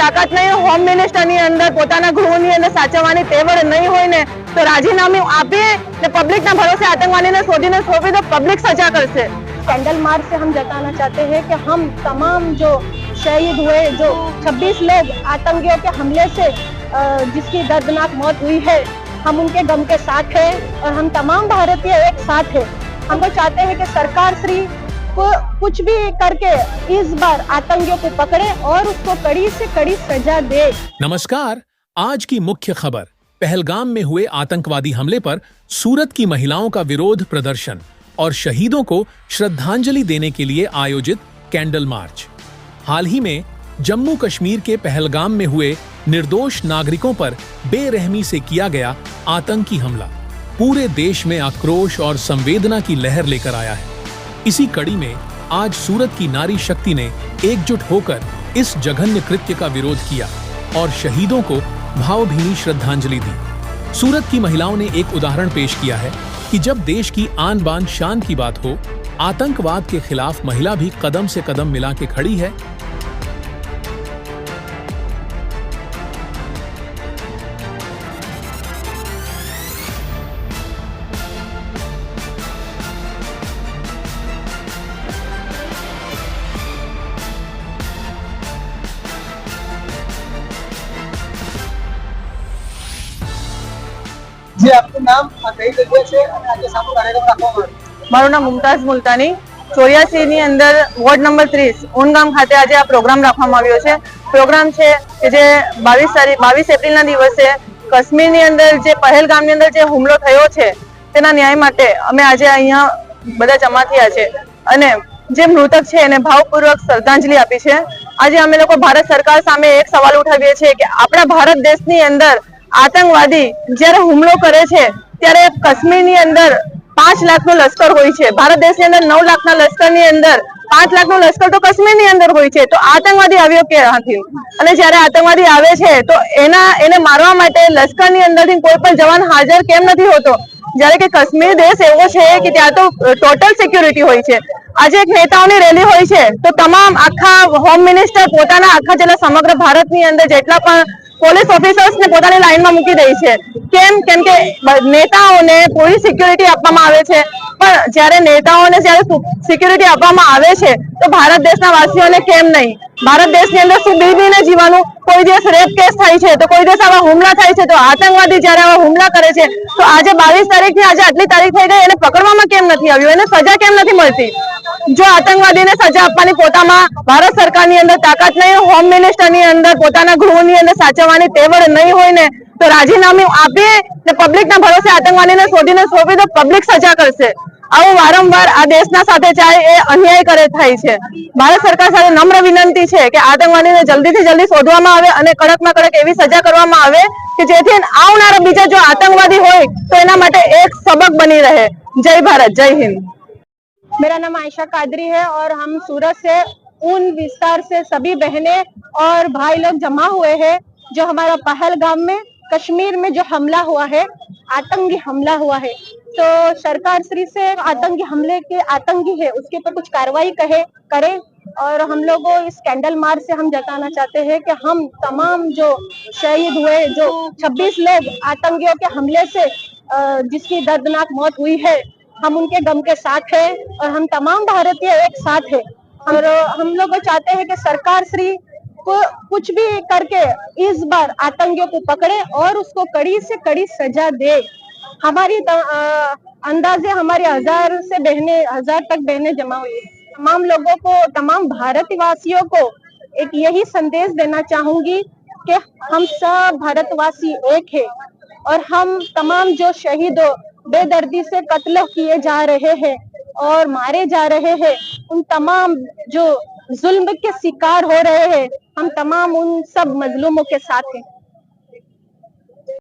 તાકાત નહીં, હોમ મિનિસ્ટરની અંદર પોતાના ગૃહની અંદર સાચવવાની તેવડ નહીં હોય ને તો રાજીનામું આપી ને પબ્લિકના ભરોસે આતંકવાદીને શોધીને સોંપી તો પબ્લિક સજા करसे। कैंडल मार्च से हम जताना चाहते हैं कि हम तमाम जो शहीद हुए, जो 26 लोग आतंकियों के हमले से जिसकी दर्दनाक मौत हुई है, हम उनके गम के साथ हैं और हम तमाम भारतीय एक साथ हैं। हम तो चाहते हैं कि सरकार श्री को कुछ भी करके इस बार आतंकियों को पकड़े और उसको कड़ी से कड़ी सजा दे। नमस्कार, आज की मुख्य खबर, पहलगाम में हुए आतंकवादी हमले पर सूरत की महिलाओं का विरोध प्रदर्शन और शहीदों को श्रद्धांजलि देने के लिए आयोजित कैंडल मार्च। हाल ही में जम्मू कश्मीर के पहलगाम में हुए निर्दोष नागरिकों पर बेरहमी से किया गया आतंकी हमला पूरे देश में आक्रोश और संवेदना की लहर लेकर आया है। इसी कड़ी में आज सूरत की नारी शक्ति ने एकजुट होकर इस जघन्य कृत्य का विरोध किया और शहीदों को भावभीनी श्रद्धांजलि दी। सूरत की महिलाओं ने एक उदाहरण पेश किया है कि जब देश की आन बान शान की बात हो, आतंकवाद के खिलाफ महिला भी कदम से कदम मिला के खड़ी है। जी आपનું નામ કઈ જગ્યા છે અને આજે સામો કાર્યક્રમ રાખવામાં આવ્યો? મારું નામ મુમતાઝ મુલતાની, 84 ની અંદર વોર્ડ નંબર 30 ઓનગામ ખાતે આજે આ પ્રોગ્રામ રાખવામાં આવ્યો છે। પ્રોગ્રામ છે કે જે 22 એપ્રિલના દિવસે કાશ્મીરની અંદર જે પહેલગામની અંદર જે હુમલો થયો છે તેના ન્યાય માટે અમે આજે અહીંયા બધા જમા થયા છે અને જે મૃતક છે એને ભાવપૂર્વક શ્રદ્ધાંજલિ આપી છે। આજે અમે લોકો ભારત સરકાર સામે એક સવાલ ઉઠાવીએ છીએ કે આપણા ભારત દેશની અંદર આતંકવાદી જ્યારે હુમલો કરે છે ત્યારે કાશ્મીરની અંદર 5 લાખનો લશ્કર હોય છે, ભારત દેશની અંદર 9 લાખના લશ્કરની અંદર 5 લાખનો લશ્કર તો કાશ્મીરની અંદર હોય છે, તો આતંકવાદી આવ્યો ક્યાંથી? અને જ્યારે આતંકવાદી આવે છે તો એને મારવા માટે લશ્કરની અંદરથી કોઈ પણ જવાન હાજર કેમ નથી હોતો? જ્યારે કે કાશ્મીર દેશ એવો છે કે ત્યાં તો ટોટલ સિક્યુરિટી હોય છે। આજે એક નેતાઓની રેલી હોય છે તો તમામ આખા હોમ મિનિસ્ટર પોતાના આખા જેટલા સમગ્ર ભારતની અંદર જેટલા પણ પોલીસ ઓફિસર્સને પોતાની લાઈનમાં મૂકી દે છે। કેમ કે નેતાઓને પૂરી સિક્યુરિટી આપવામાં આવે છે, પણ જ્યારે નેતાઓને જ્યારે સિક્યુરિટી આપવામાં આવે છે તો ભારત દેશના વાસીઓને કેમ નહીં? ભારત દેશની અંદર શું બીબીને જીવાનું? કોઈ દિવસ રેપ કેસ થાય છે તો કોઈ દિવસ આવા હુમલા થાય છે, તો આતંકવાદી જ્યારે આવા હુમલા કરે છે તો આજે 22 તારીખથી આજે આટલી તારીખ થઈ ગઈ, એને પકડવામાં કેમ નથી આવ્યું? એને સજા કેમ નથી મળતી? જો આતંકવાદીને સજા આપવાની પોતામાં ભારત સરકારની અંદર તાકાત નહીં, હોમ મિનિસ્ટરની અંદર પોતાના ગૃહની અંદર સાચવવાની તેવડ નહીં હોય ને તો રાજીનામું આપી ને પબ્લિકના ભરોસે આતંકવાદીને શોધીને સોંપી તો પબ્લિક સજા કરશે। આવું વારંવાર આ દેશના સાથે ચાય એ અન્યાય કરે થાય છે। ભારત સરકાર સાથે નમ્ર વિનંતી છે કે આતંકવાદીને જલ્દીથી જલ્દી શોધવામાં આવે અને કડકમાં કડક એવી સજા કરવામાં આવે કે જેથી આવનારા બીજા જો આતંકવાદી હોય तो એના માટે એક सबक बनी रहे। जय भारत, जय हिंद। मेरा नाम आयशा कादरी है और हम सूरत से उन विस्तार से सभी बहनें और भाई लोग जमा हुए हैं जो हमारा पहलगाम में कश्मीर में जो हमला हुआ है, आतंकी हमला हुआ है, तो सरकार श्री से आतंकी हमले के आतंकी है उसके ऊपर कुछ कार्रवाई करे और हम लोगों इस कैंडल मार्च से हम जताना चाहते हैं कि हम तमाम जो शहीद हुए, जो 26 लोग आतंकियों के हमले से जिसकी दर्दनाक मौत हुई है, हम उनके गम के साथ हैं और हम तमाम भारतीय एक साथ हैं। और हम लोग चाहते हैं कि सरकार श्री को कुछ भी करके इस बार आतंकियों को पकड़े और उसको कड़ी से कड़ी सजा दे। हमारी अंदाजे हमारे 1000 तक बहनें जमा हुई है। तमाम लोगों को, तमाम भारतवासियों को एक यही संदेश देना चाहूंगी कि हम सब भारतवासी एक है और हम तमाम जो शहीदों बेदर्दी से कत्ल किए जा रहे हैं और मारे जा रहे हैं, उन तमाम जो जुल्म के शिकार हो रहे हैं, हम तमाम उन सब मजलूमों के साथ हैं।